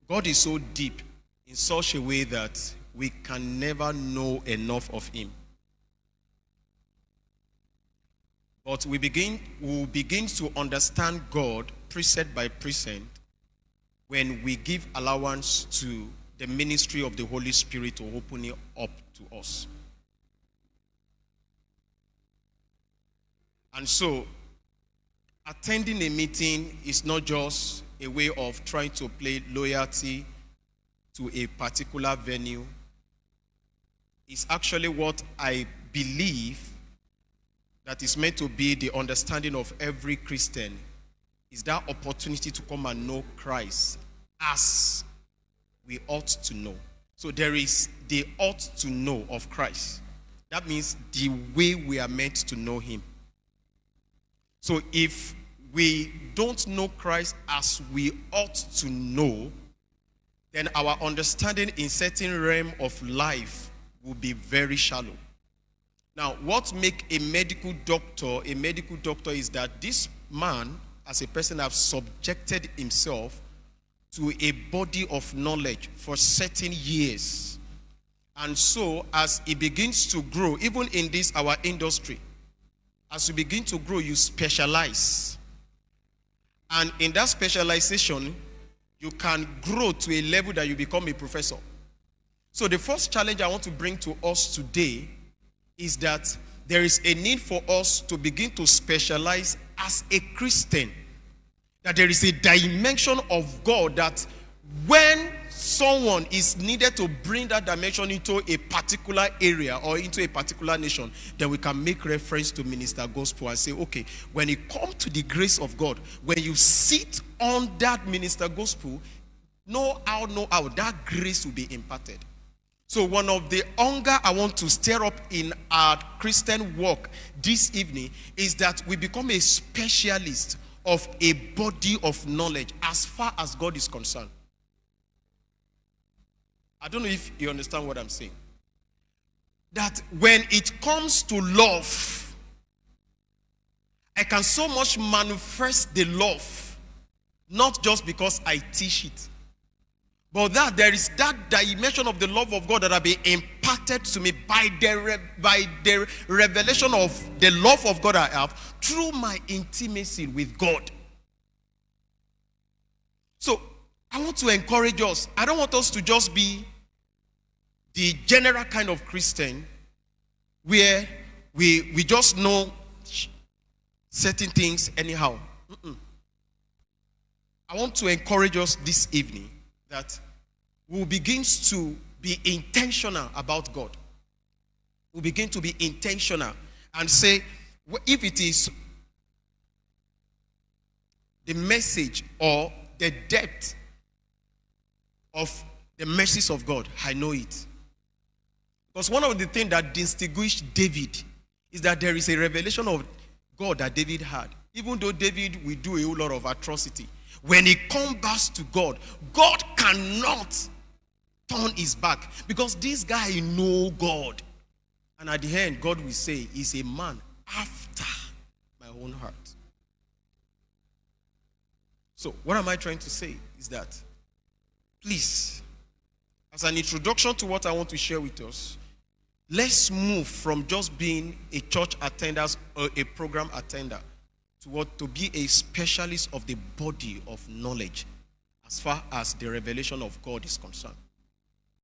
God is so deep in such a way that we can never know enough of him. But we will begin to understand God precept by precept when we give allowance to the ministry of the Holy Spirit to open it up to us. And so, attending a meeting is not just a way of trying to play loyalty to a particular venue. It's actually what I believe that is meant to be the understanding of every Christian, is that opportunity to come and know Christ as we ought to know. So there is the ought to know of Christ. That means the way we are meant to know him. So if we don't know Christ as we ought to know, then our understanding in certain realm of life will be very shallow. Now, what makes a medical doctor is that this man, as a person, has subjected himself to a body of knowledge for certain years. And so, as he begins to grow, even in this, our industry, as you begin to grow, you specialize. And in that specialization, you can grow to a level that you become a professor. So the first challenge I want to bring to us today is that there is a need for us to begin to specialize as a Christian. That there is a dimension of God that when someone is needed to bring that dimension into a particular area or into a particular nation, then we can make reference to minister gospel and say, okay, when it comes to the grace of God, when you sit on that minister gospel, know how that grace will be imparted. So one of the hunger I want to stir up in our Christian walk this evening is that we become a specialist of a body of knowledge as far as God is concerned. I don't know if you understand what I'm saying. That when it comes to love, I can so much manifest the love, not just because I teach it, but that there is that dimension of the love of God that will be imparted to me by the revelation of the love of God I have through my intimacy with God. So, I want to encourage us. I don't want us to just be the general kind of Christian where we just know certain things anyhow. I want to encourage us this evening that we'll begin to be intentional about God. We'll begin to be intentional and say, if it is the message or the depth of the mercies of God, I know it. Because one of the things that distinguished David is that there is a revelation of God that David had. Even though David will do a whole lot of atrocity, when he comes back to God, God cannot turn his back because this guy knows God. And at the end, God will say, he's a man after my own heart. So, what am I trying to say is that, please, as an introduction to what I want to share with us, let's move from just being a church attender or a program attender to be a specialist of the body of knowledge as far as the revelation of God is concerned.